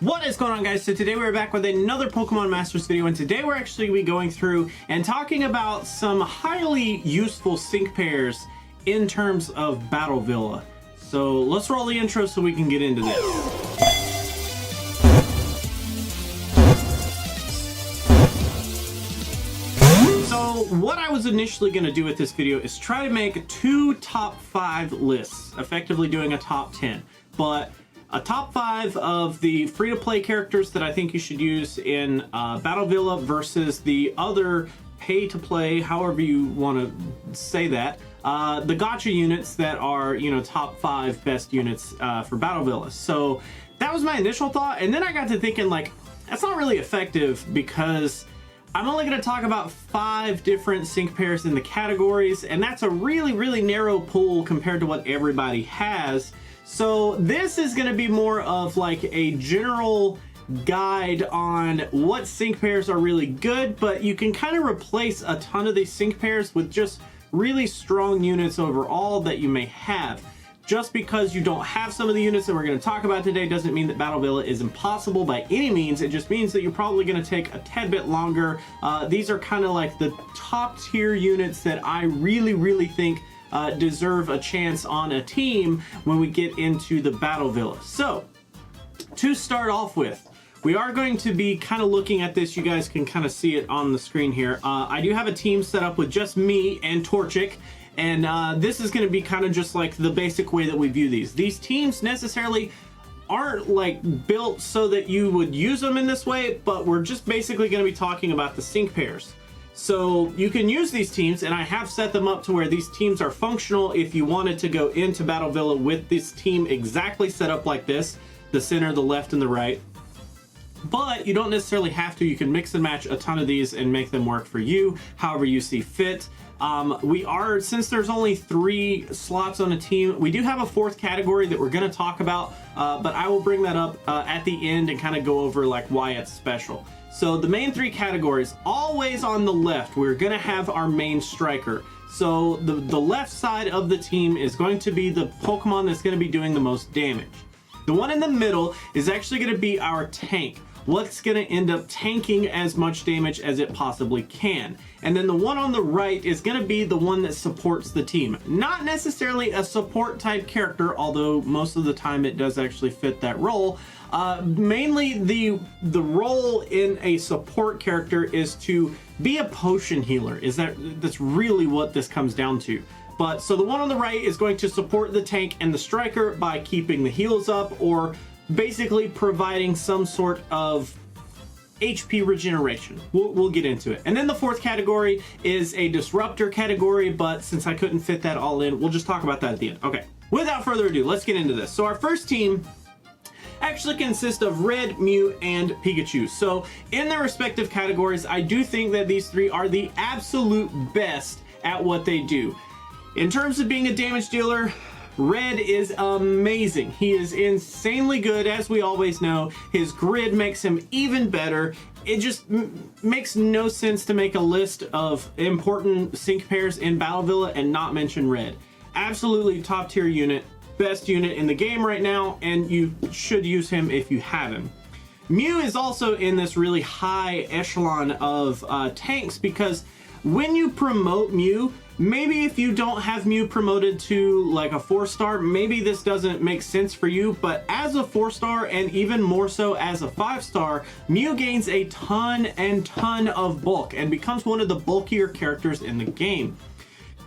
What is going on, guys? So today we're back with another Pokemon Masters video, and today we're actually going to be going through and talking about some highly useful sync pairs in terms of Battle Villa. So let's roll the intro so we can get into this. So what I was initially going to do with this video is try to make two top 5 lists, effectively doing a top 10, but a top 5 of the free-to-play characters that I think you should use in Battle Villa versus the other pay-to-play, however you want to say that, the gacha units that are, you know, top 5 best units for Battle Villa. So that was my initial thought, and then I got to thinking, like, that's not really effective because I'm only going to talk about 5 different sync pairs in the categories, and that's a really narrow pool compared to what everybody has. So this is going to be more of like a general guide on what sync pairs are really good, but you can kind of replace a ton of these sync pairs with just really strong units overall that you may have. Just because you don't have some of the units that we're going to talk about today doesn't mean that Battle Villa is impossible by any means. It just means that you're probably going to take a tad bit longer. These are kind of like the top tier units that I really think deserve a chance on a team when we get into the Battle Villa. So to start off with, we are going to be kind of looking at this. You guys can kind of see it on the screen here. I do have a team set up with just me and Torchic, and this is going to be kind of just like the basic way that we view these. These teams necessarily aren't like built so that you would use them in this way, but we're just basically going to be talking about the sync pairs. So you can use these teams, and I have set them up to where these teams are functional if you wanted to go into Battle Villa with this team exactly set up like this, the center, the left, and the right. But you don't necessarily have to. You can mix and match a ton of these and make them work for you however you see fit. Since there's only 3 slots on a team, we do have a 4th category that we're going to talk about, but I will bring that up at the end and kind of go over like why it's special. So the main 3 categories, always on the left, we're going to have our main striker. So the left side of the team is going to be the Pokemon that's going to be doing the most damage. The one in the middle is actually going to be our tank. What's going to end up tanking as much damage as it possibly can. And then the one on the right is going to be the one that supports the team. Not necessarily a support type character, although most of the time it does actually fit that role. Mainly the role in a support character is to be a potion healer. That's really what this comes down to. But so the one on the right is going to support the tank and the striker by keeping the heals up, or basically providing some sort of HP regeneration. We'll get into it. And then the 4th category is a disruptor category, but since I couldn't fit that all in, we'll just talk about that at the end. Okay, without further ado, let's get into this. So our first team actually consists of Red, Mew, and Pikachu. So in their respective categories, I do think that these 3 are the absolute best at what they do. In terms of being a damage dealer, Red is amazing. He is insanely good, as we always know. His grid makes him even better. It just makes no sense to make a list of important sync pairs in Battle Villa and not mention Red. Absolutely top tier unit, best unit in the game right now, and you should use him if you have him. Mew is also in this really high echelon of tanks, because when you promote Mew, maybe if you don't have Mew promoted to like a 4-star, maybe this doesn't make sense for you, but as a 4-star and even more so as a 5-star, Mew gains a ton of bulk and becomes one of the bulkier characters in the game.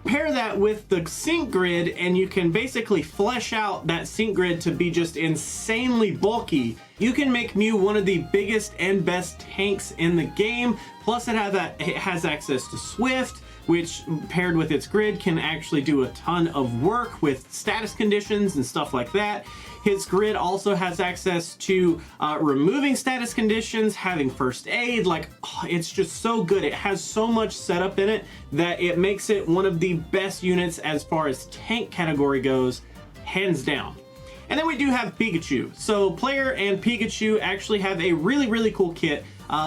Pair that with the sync grid and you can basically flesh out that sync grid to be just insanely bulky. You can make Mew one of the biggest and best tanks in the game. Plus it has access to Swift, which paired with its grid can actually do a ton of work with status conditions and stuff like that. His grid also has access to removing status conditions, having first aid. Like, oh, it's just so good. It has so much setup in it that it makes it one of the best units as far as tank category goes, hands down. And then we do have Pikachu. So Player and Pikachu actually have a really cool kit.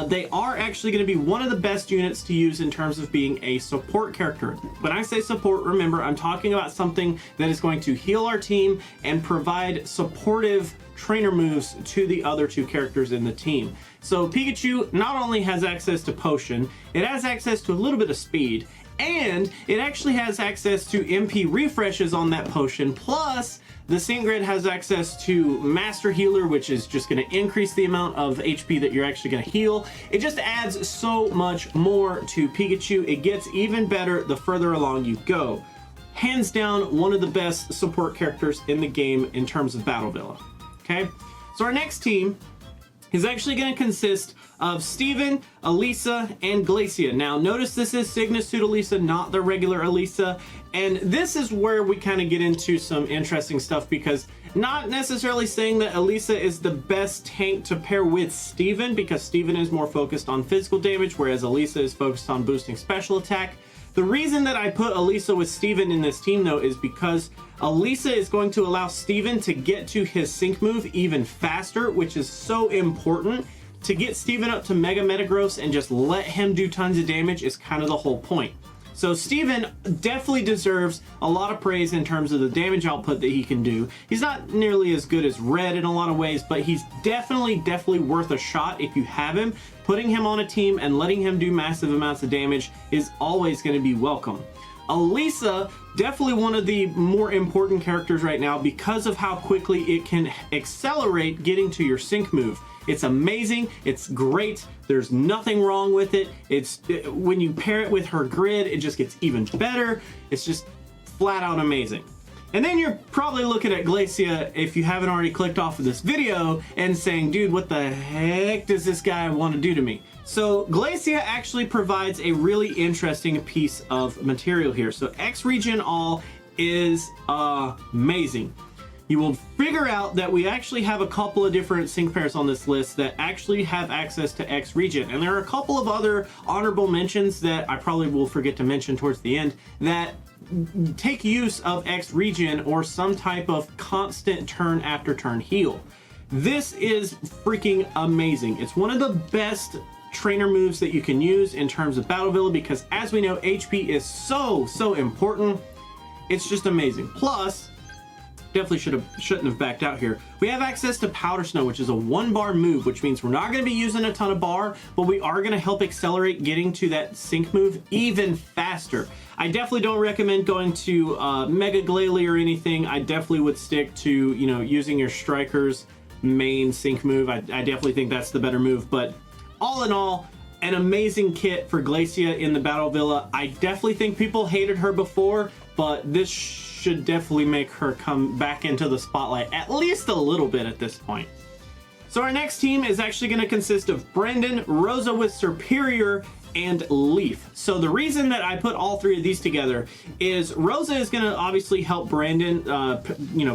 They are actually going to be one of the best units to use in terms of being a support character. When I say support, remember, I'm talking about something that is going to heal our team and provide supportive trainer moves to the other two characters in the team. So Pikachu not only has access to Potion, it has access to a little bit of speed, and it actually has access to MP refreshes on that Potion, plus the Sync Grid has access to Master Healer, which is just going to increase the amount of HP that you're actually going to heal. It just adds so much more to Pikachu. It gets even better the further along you go. Hands down, one of the best support characters in the game in terms of Battle Villa. Okay, so our next team is actually going to consist of Steven, Elisa, and Glacia. Now, notice this is Cygnus Elisa, not the regular Elisa. And this is where we kind of get into some interesting stuff, because not necessarily saying that Elisa is the best tank to pair with Steven, because Steven is more focused on physical damage, whereas Elisa is focused on boosting special attack. The reason that I put Elisa with Steven in this team, though, is because Elisa is going to allow Steven to get to his sync move even faster, which is so important. To get Steven up to Mega Metagross and just let him do tons of damage is kind of the whole point. So Steven definitely deserves a lot of praise in terms of the damage output that he can do. He's not nearly as good as Red in a lot of ways, but he's definitely worth a shot if you have him. Putting him on a team and letting him do massive amounts of damage is always going to be welcome. Elisa, definitely one of the more important characters right now because of how quickly it can accelerate getting to your sync move. It's amazing. It's great. There's nothing wrong with it. When you pair it with her grid, it just gets even better. It's just flat out amazing. And then you're probably looking at Glacia, if you haven't already clicked off of this video, and saying, dude, what the heck does this guy want to do to me? So Glacia actually provides a really interesting piece of material here. So X Regen All is amazing. You will figure out that we actually have a couple of different sync pairs on this list that actually have access to X Regen. And there are a couple of other honorable mentions that I probably will forget to mention towards the end that take use of X Regen or some type of constant turn after turn heal. This is freaking amazing. It's one of the best trainer moves that you can use in terms of Battle Villa because, as we know, HP is so important. It's just amazing. Plus, definitely shouldn't have backed out here. We have access to Powder Snow, which is a 1-bar move, which means we're not going to be using a ton of bar, but we are going to help accelerate getting to that sync move even faster. I definitely don't recommend going to Mega Glalie or anything. I definitely would stick to, you know, using your Striker's main sync move. I definitely think that's the better move, but all in all, an amazing kit for Glacia in the Battle Villa. I definitely think people hated her before, but this should definitely make her come back into the spotlight at least a little bit at this point. So our next team is actually going to consist of Brendan, Rosa with Superior, and Leaf. So the reason that I put all three of these together is Rosa is going to obviously help Brandon,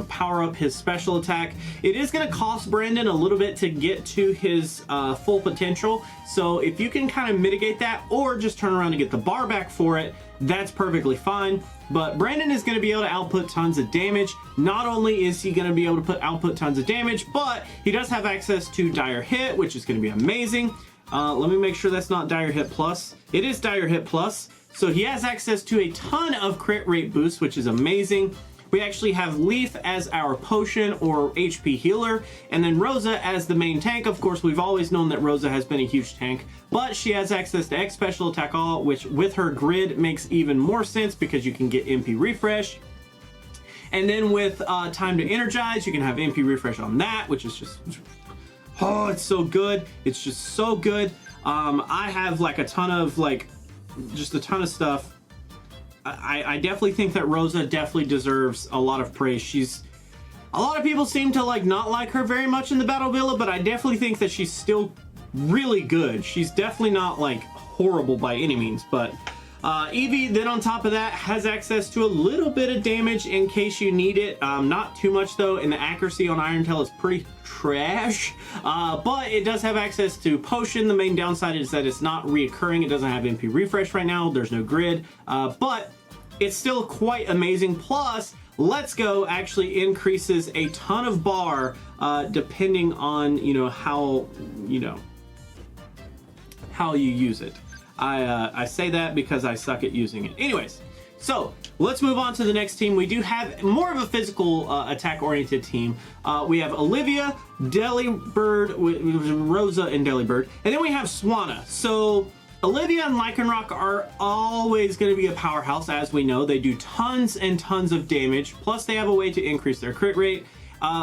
power up his special attack. It is going to cost Brandon a little bit to get to his full potential. So if you can kind of mitigate that or just turn around and get the bar back for it, that's perfectly fine. But Brandon is going to be able to output tons of damage. Not only is he going to be able to output tons of damage, but he does have access to Dire Hit, which is going to be amazing. Let me make sure that's not Dire Hit Plus. It is Dire Hit Plus. So he has access to a ton of crit rate boosts, which is amazing. We actually have Leaf as our potion or HP healer, and then Rosa as the main tank. Of course, we've always known that Rosa has been a huge tank, but she has access to X Special Attack All, which with her grid makes even more sense because you can get MP Refresh. And then with Time to Energize, you can have MP Refresh on that, which is just... oh, it's so good. It's just so good. I have like a ton of stuff. I definitely think that Rosa definitely deserves a lot of praise. A lot of people seem to not like her very much in the Battle Villa, but I definitely think that she's still really good. She's definitely not horrible by any means, but Eevee then on top of that has access to a little bit of damage in case you need it. Not too much though, and the accuracy on Iron Tail is pretty trash, but it does have access to Potion. The main downside is that it's not reoccurring. It doesn't have MP Refresh right now. There's no grid, but it's still quite amazing. Plus, Let's Go actually increases a ton of bar depending on, how you use it. I say that because I suck at using it. Anyways, so let's move on to the next team. We do have more of a physical attack-oriented team. We have Olivia, Delibird, Rosa, and Delibird, and then we have Swanna. So Olivia and Lycanroc are always going to be a powerhouse, as we know. They do tons and tons of damage, plus they have a way to increase their crit rate.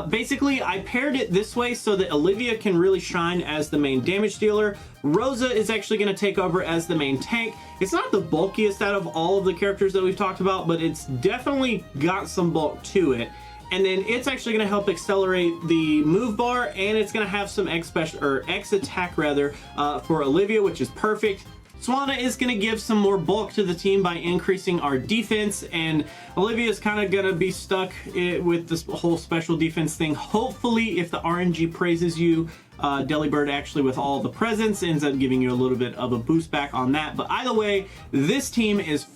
Basically, I paired it this way so that Olivia can really shine as the main damage dealer. Rosa is actually going to take over as the main tank. It's not the bulkiest out of all of the characters that we've talked about, but it's definitely got some bulk to it. And then it's actually going to help accelerate the move bar, and it's going to have some X attack for Olivia, which is perfect. Swanna is going to give some more bulk to the team by increasing our defense, and Olivia is kind of going to be stuck with this whole special defense thing. Hopefully, if the RNG praises you, Delibird actually with all the presents ends up giving you a little bit of a boost back on that. But either way, this team is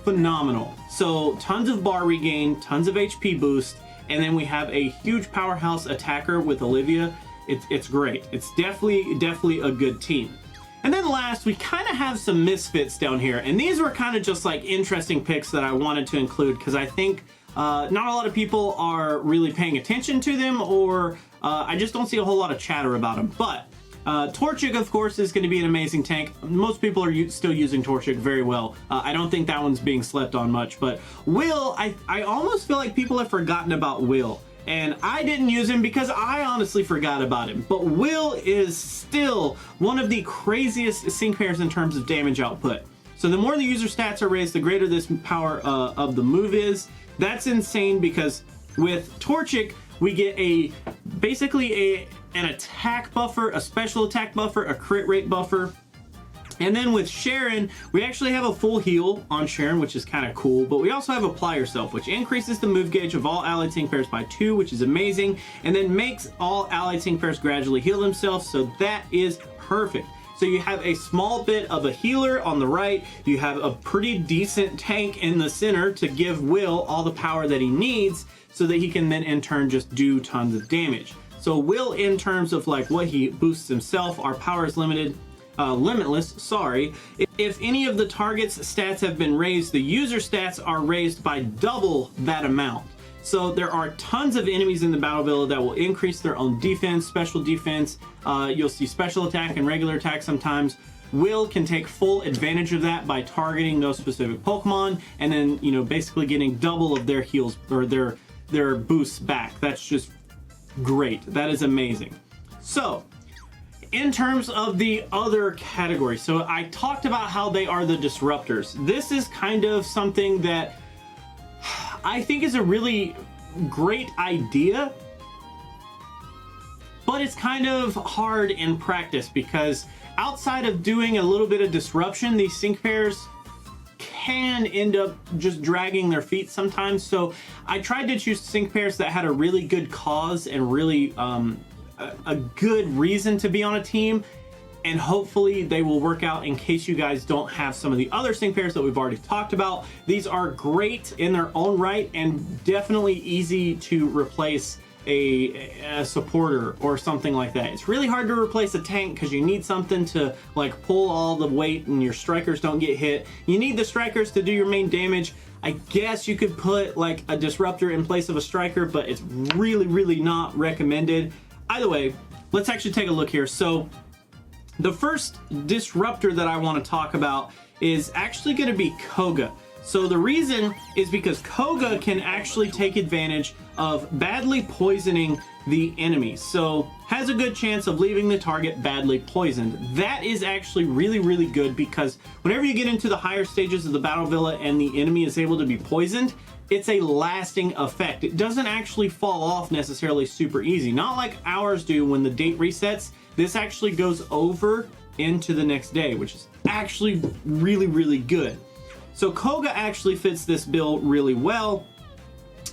phenomenal. So tons of bar regain, tons of HP boost, and then we have a huge powerhouse attacker with Olivia. It's great. It's definitely a good team. And then last, we kind of have some misfits down here, and these were kind of just like interesting picks that I wanted to include because I think not a lot of people are really paying attention to them, or I just don't see a whole lot of chatter about them. But Torchic, of course, is going to be an amazing tank. Most people are still using Torchic very well. I don't think that one's being slept on much. But Will, I almost feel like people have forgotten about Will. And I didn't use him because I honestly forgot about him. But Will is still one of the craziest sync pairs in terms of damage output. So the more the user stats are raised, the greater this power of the move is. That's insane because with Torchic, we get basically an attack buffer, a special attack buffer, a crit rate buffer. And then with Sharon, we actually have a full heal on Sharon, which is kind of cool, but we also have Apply Yourself, which increases the move gauge of all allied sync pairs by 2, which is amazing, and then makes all allied sync pairs gradually heal themselves, so that is perfect. So you have a small bit of a healer on the right, you have a pretty decent tank in the center to give Will all the power that he needs, so that he can then in turn just do tons of damage. So Will, in terms of like what he boosts himself, our power is limitless, sorry. If any of the target's stats have been raised, the user stats are raised by double that amount. So there are tons of enemies in the Battle Villa that will increase their own defense, special defense. You'll see special attack and regular attack sometimes. Will can take full advantage of that by targeting those specific Pokemon and then, basically getting double of their heals or their boosts back. That's just great. That is amazing. So in terms of the other category, so I talked about how they are the disruptors. This is kind of something that I think is a really great idea, but it's kind of hard in practice because outside of doing a little bit of disruption, these sync pairs can end up just dragging their feet sometimes. So I tried to choose sync pairs that had a really good cause and really a good reason to be on a team, and hopefully they will work out in case you guys don't have some of the other sync pairs that we've already talked about. These are great in their own right and definitely easy to replace a supporter or something like that. It's really hard to replace a tank because you need something to like pull all the weight and your strikers don't get hit. You need the strikers to do your main damage. I guess you could put like a disruptor in place of a striker, but it's really not recommended. Either way, let's actually take a look here. So the first disruptor that I want to talk about is actually going to be Koga. So the reason is because Koga can actually take advantage of badly poisoning the enemy. So has a good chance of leaving the target badly poisoned. That is actually really good because whenever you get into the higher stages of the Battle Villa and the enemy is able to be poisoned, it's a lasting effect. It doesn't actually fall off necessarily super easy. Not like ours do when the date resets. This actually goes over into the next day, which is actually really good. So Koga actually fits this bill really well.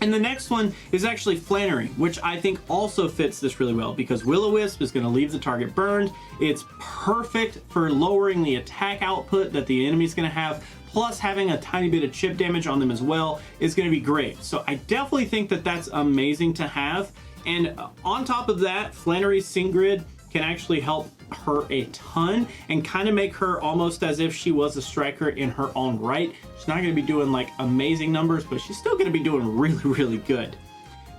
And the next one is actually Flannery, which I think also fits this really well because Will-O-Wisp is going to leave the target burned. It's perfect for lowering the attack output that the enemy is going to have. plus having a tiny bit of chip damage on them as well is going to be great. So I definitely think that that's amazing to have. And on top of that, Flannery's Sync Grid can actually help her a ton and kind of make her almost as if she was a striker in her own right. She's not going to be doing like amazing numbers, but she's still going to be doing really, really good.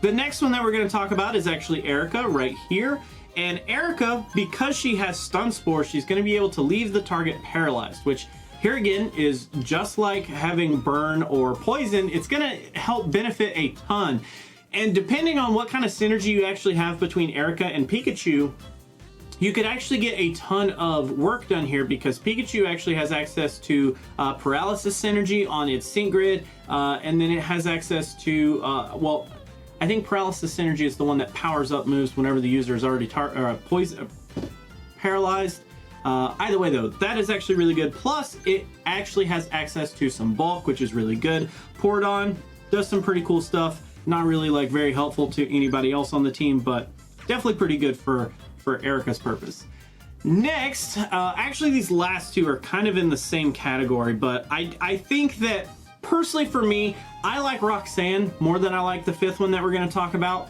The next one that we're going to talk about is actually Erica right here. And Erica, because she has Stun Spore, she's going to be able to leave the target paralyzed, which here again is just like having Burn or Poison. It's going to help benefit a ton. And depending on what kind of synergy you actually have between Erica and Pikachu, you could actually get a ton of work done here, because Pikachu actually has access to Paralysis Synergy on its Sync Grid, and then it has access to, well, I think Paralysis Synergy is the one that powers up moves whenever the user is already paralyzed. Either way though, that is actually really good. Plus, it actually has access to some bulk, which is really good. Porygon does some pretty cool stuff. Not really like very helpful to anybody else on the team, but definitely pretty good for Erica's purpose. Next, actually these last two are kind of in the same category, but I think that personally for me, I like Roxanne more than I like the fifth one that we're going to talk about.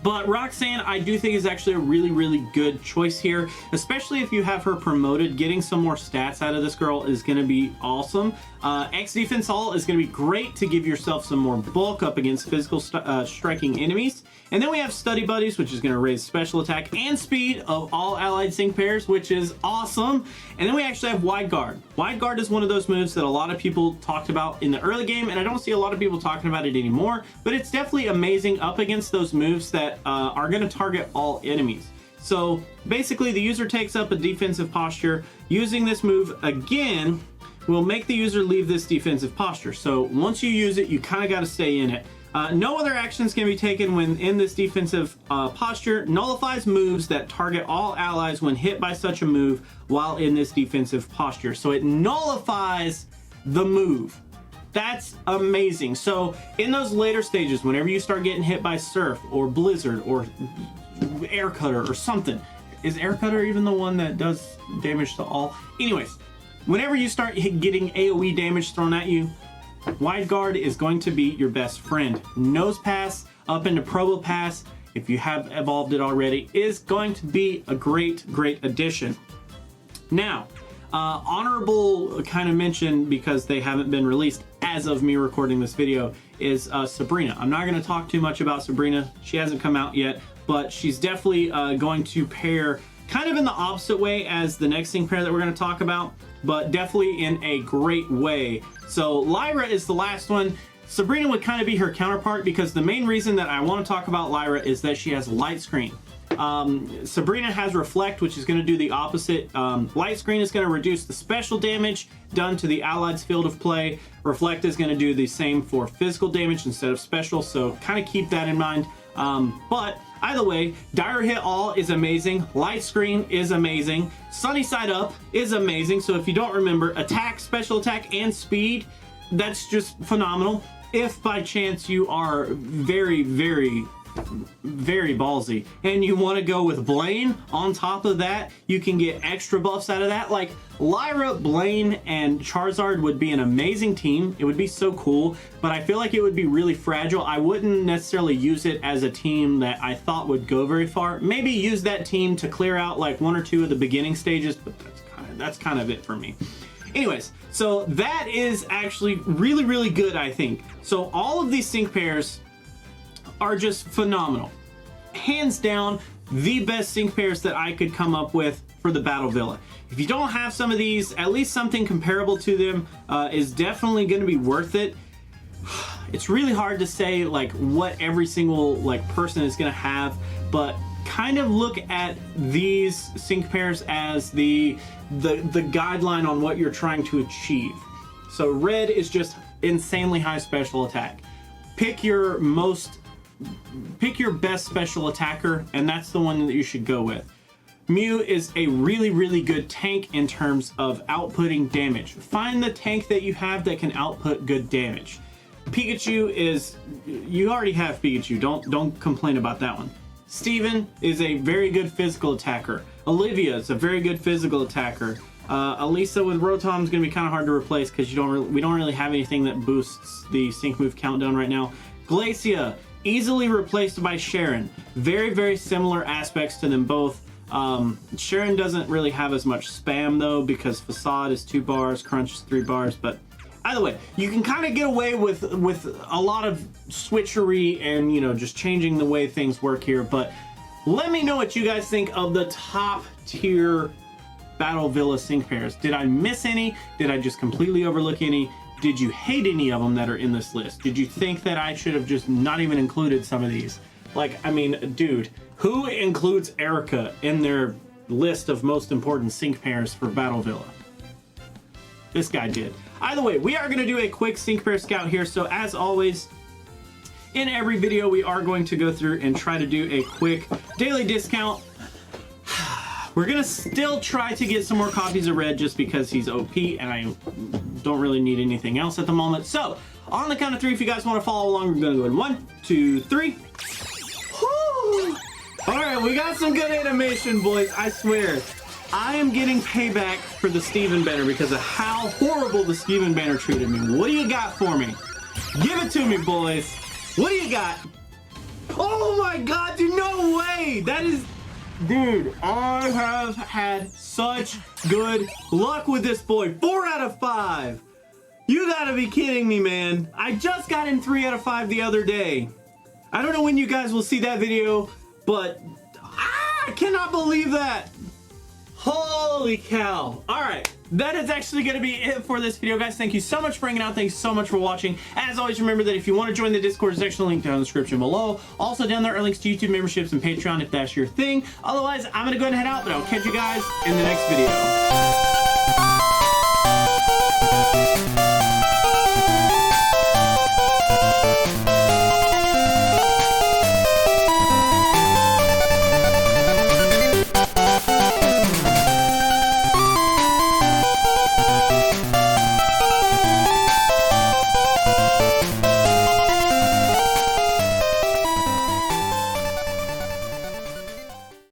But Roxanne, I do think is actually a really, really good choice here, especially if you have her promoted. Getting some more stats out of this girl is going to be awesome. X Defense All is going to be great to give yourself some more bulk up against physical striking enemies. And then we have Study Buddies, which is going to raise special attack and speed of all allied sync pairs, which is awesome. And then we actually have Wide Guard. Wide Guard is one of those moves that a lot of people talked about in the early game, and I don't see a lot of people talking about it anymore, but it's definitely amazing up against those moves that are going to target all enemies. So basically the user takes up a defensive posture. Using this move again will make the user leave this defensive posture. So once you use it, you kind of got to stay in it. No other actions can be taken when in this defensive posture. Nullifies moves that target all allies when hit by such a move while in this defensive posture. So it nullifies the move. That's amazing. So in those later stages, whenever you start getting hit by Surf or Blizzard or Air Cutter or something, is Air Cutter even the one that does damage to all? Anyways, whenever you start getting AoE damage thrown at you, Wide Guard is going to be your best friend. Nose Pass up into Probopass, if you have evolved it already, is going to be a great, great addition. Now, honorable kind of mention, because they haven't been released as of me recording this video, is Sabrina. I'm not going to talk too much about Sabrina. She hasn't come out yet, but she's definitely going to pair kind of in the opposite way as the next sync pair that we're going to talk about, but definitely in a great way. So Lyra is the last one. Sabrina would kind of be her counterpart, because the main reason that I want to talk about Lyra is that she has Light Screen. Sabrina has Reflect, which is going to do the opposite. Light Screen is going to reduce the special damage done to the allied's field of play. Reflect is going to do the same for physical damage instead of special, so kind of keep that in mind. But either way, Dire Hit All is amazing. Light Screen is amazing. Sunny Side Up is amazing. So if you don't remember, attack, special attack, and speed, that's just phenomenal. If by chance you are very, very ballsy and you want to go with Blaine on top of that, you can get extra buffs out of that. Like Lyra, Blaine, and Charizard would be an amazing team. It would be so cool, but I feel like it would be really fragile. I wouldn't necessarily use it as a team that I thought would go very far. Maybe use that team to clear out like one or two of the beginning stages, but that's kind of it for me. Anyways, so that is actually really, really good, I think. So all of these sync pairs are just phenomenal. Hands down, the best sync pairs that I could come up with for the Battle Villa. If you don't have some of these, at least something comparable to them is definitely going to be worth it. It's really hard to say like what every single like person is going to have, but kind of look at these sync pairs as the guideline on what you're trying to achieve. So red is just insanely high special attack. Pick your best special attacker, and that's the one that you should go with. Mew is a really, really good tank in terms of outputting damage. Find the tank that you have that can output good damage. Pikachu is, you already have Pikachu, don't complain about that one. Steven is a very good physical attacker. Olivia is a very good physical attacker. Elisa with Rotom is going to be kind of hard to replace because we don't really have anything that boosts the sync move countdown right now. Glacia, easily replaced by Sharon. Very, very similar aspects to them both. Sharon doesn't really have as much spam though because Facade is 2 bars, Crunch is 3 bars, but either way, you can kind of get away with a lot of switchery and, you know, just changing the way things work here. But let me know what you guys think of the top tier Battle Villa sync pairs. Did I miss any? Did I just completely overlook any? Did you hate any of them that are in this list? Did you think that I should have just not even included some of these? Like, I mean, dude, who includes Erica in their list of most important sync pairs for Battle Villa? This guy did. Either way, we are going to do a quick sync pair scout here. So as always, in every video, we are going to go through and try to do a quick daily discount. We're going to still try to get some more copies of Red just because he's OP and I don't really need anything else at the moment. So on the count of 3, if you guys want to follow along, we're going to go in 1, 2, 3. Woo! All right, we got some good animation, boys. I swear. I am getting payback for the Steven banner because of how horrible the Steven banner treated me. What do you got for me? Give it to me, boys. What do you got? Oh my God, dude, no way. That is... Dude, I have had such good luck with this boy. 4 out of 5. You gotta be kidding me, man. I just got him 3 out of 5 the other day. I don't know when you guys will see that video, but I cannot believe that. Holy cow. All right, that is actually going to be it for this video, guys. Thank you so much for hanging out. Thanks so much for watching. As always, remember that if you want to join the Discord, there's actually a link down in the description below. Also down there are links to YouTube memberships and Patreon if that's your thing. Otherwise, I'm going to go ahead and head out, but I'll catch you guys in the next video.